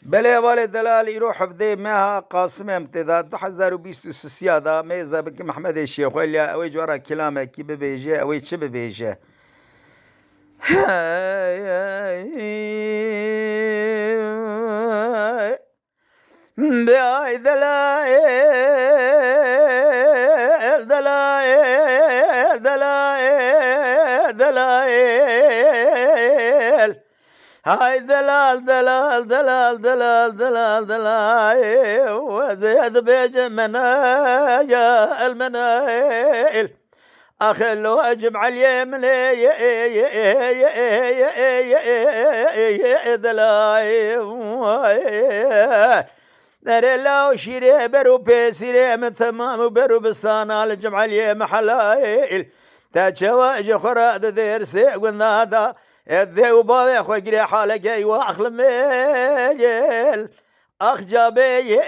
بله والد دلال يروح حفظي معها قاسم امتداد 2023 هذا ميزة بك محمد الشيخ ولا اوي جورا كلامه كي ببيجي اوي تش ببيجي باي دلائل دلائل دلائل دلائل هاي دلال دلال دلال دلال دلال دلال وزيد بيج منايا المنايل أخلو أجمع اليمن دلال داري لو شيري برو بيسيري من تمام برو بستان على جمع اليم حلايل تاجواج خراد دير سيقون هذا الذي بابي خوكري حالك ايوا اخل ميل اخ جابي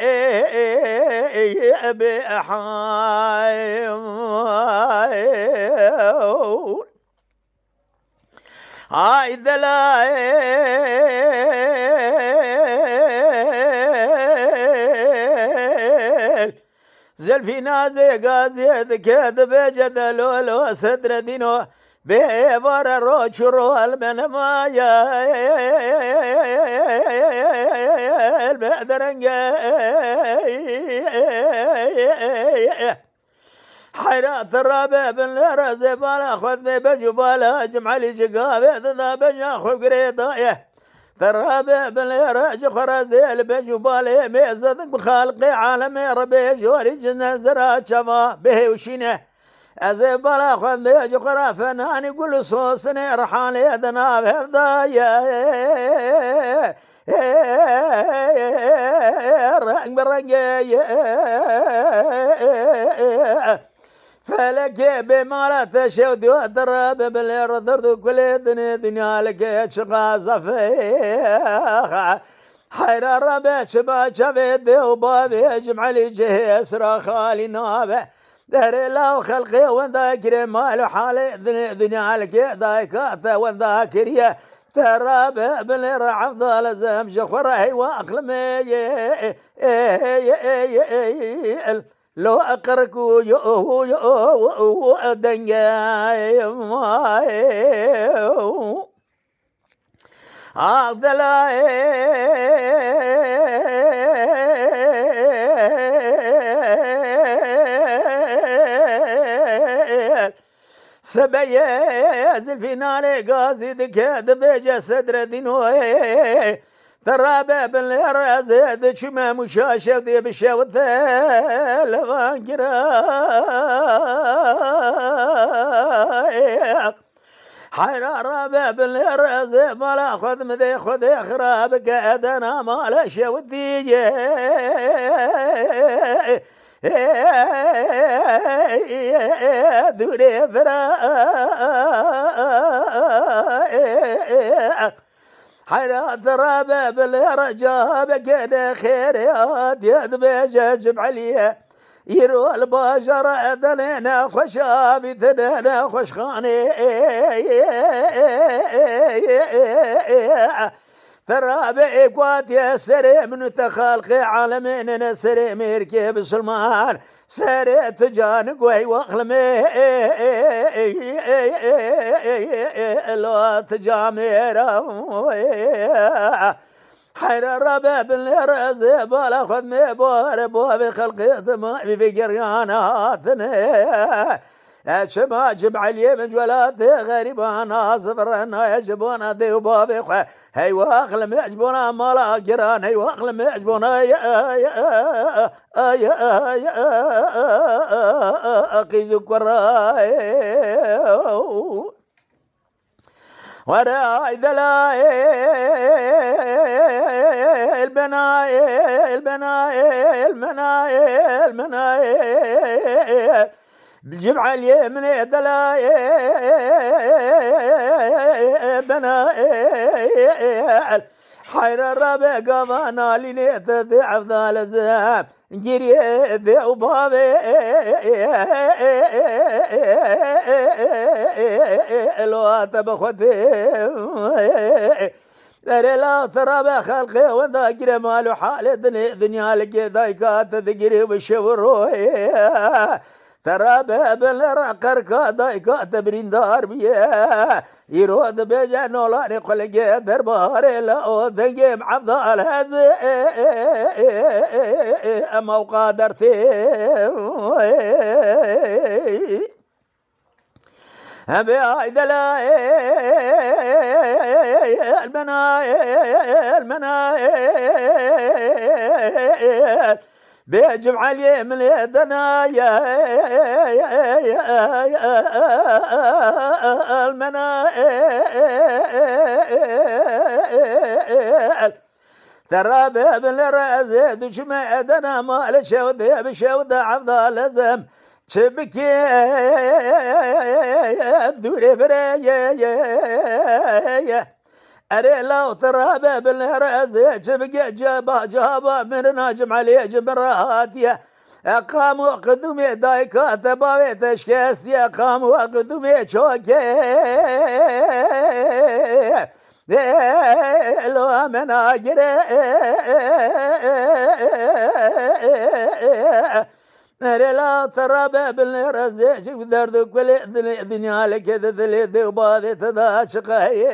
ابي هاي دلايل زلفي نازي قازي كذب جدلو لو صدر دينو بيفر روش رو المنمايا البدرنجا حيرات الرابع بالرزي بالا خذني بجبالا جمع لي جقابي ذا بجاخو قريضايه الرابع بالراج خرزي البجبالي ميزة بخالقي عالمي ربي جوري جنزرا شفا به وشينه أزي بلا خذ بيج قرا فنان يقول صوصني رحالي ذناب هذايا رق برقي فلك بما لا تشود ودرب بالارض كل دنيا لك شقا صفيخ حير ربع شبا شفيد وبابي جمع لي جهيس خالي نابه داري لو خلقي وذاكر مال حالي دنيا لك ذاك وذاكر يا ترى بالرعف ضال زم شخره واقلمي لو أقركو يو دنجاي سبيا زلفيناري قازي دكاد بيجا صدر دينوي ترابع بالرازد شما مشاشة ذي بشاوث لغاقرا حيرا رابع بالرازد مالا خذ مذي خذ اخرابك ادنا مالا شاوثي دوري فرا حيرات رابع بالرجاء بكنا خيريات يد بيجاجب عليا يرو البشر ذنينا خشابي ذنينا خشخاني ثرابع قوات يا سري من تخالقي عالمين سري ميركي بسلمان سري تجانق وي واخلمي لو تجامير حير الربع بالرزي بالا خذني بور بوبي خلقي ثمامي في قرياناتني شما جمع اليمن جولاتي غريبانا صفرنا يجبونا ذي وبابي هي واخلم يجبونا مالا قران هي واخلم يجبونا قيز قراي وراي دلاي المنايل بالجمع اليمن دلاي بنايل حير الربع قضانا لنيت ذي عفضال الزهاب جري ذي وبابي الوات بخذي ترى لا ترى بخلقي وذاكر مال حال دنيا لك ذايكات ذكري وشوروي ترى بالرقر كذايكات بريندار بيه يرود بيجا نولاني قلقي درباري لا ذنقي معفضال هزي موقع درتي بعيد المنايل بيجمع لي من الدنايا المنايل ترى بابن الرازد وجمع دنا مال شوذي بشوذة عفضة لزم شبكي بدوري فريا أري لو ترى بابن الرازد شبكي جابا من ناجم عليه جمراتيا قاموا قدومي دايكات باوي تشكيستيا قاموا قدومي شوكي لو من أجري أري لا ترى بابن الرازد ودردو كل دنيا لك ذلي ذوبادي تداشقي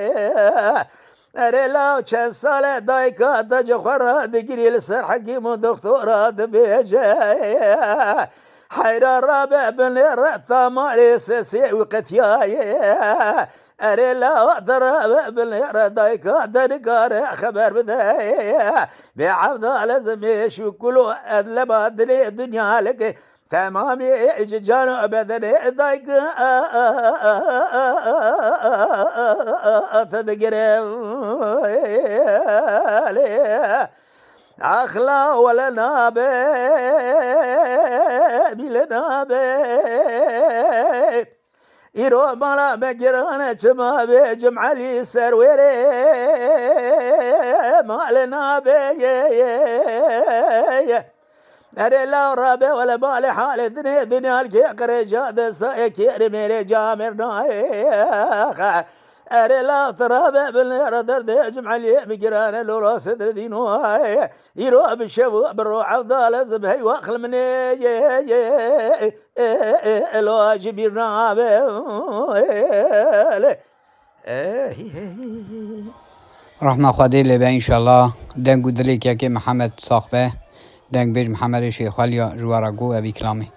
أري لا كان صالح دايكات جخرة دقري لسر حكيم ودكتورة بيجاي حيرا رابع بن الرطة ماري سيسي وقتياي أري لا ترى بن الردايكات دنقار خبر بداي بعبد لازم يشكلوا أدلبا دني الدنيا لك تمامي جانو بدني دايك تذكر أخلا ولا نابي بلا نابي إيرو مالا مجرانا جما بجمع لي سرويري مال نابي أري لا رابي ولا بالي حال دنيا الكي قري جاد سايكير ميري جامر نايخ أري لا ترابي بالردر دي جمع لي مجرانا لولا صدر دينوهاي يروح بالشبو بالروح أفضل زبهي واخل مني لو جبير نابي رحمة خدي لبا إن شاء الله دنگو دليك يكي محمد صاحبه دنگ بيج محمد شيخ وليا جوارا قوة بكلامي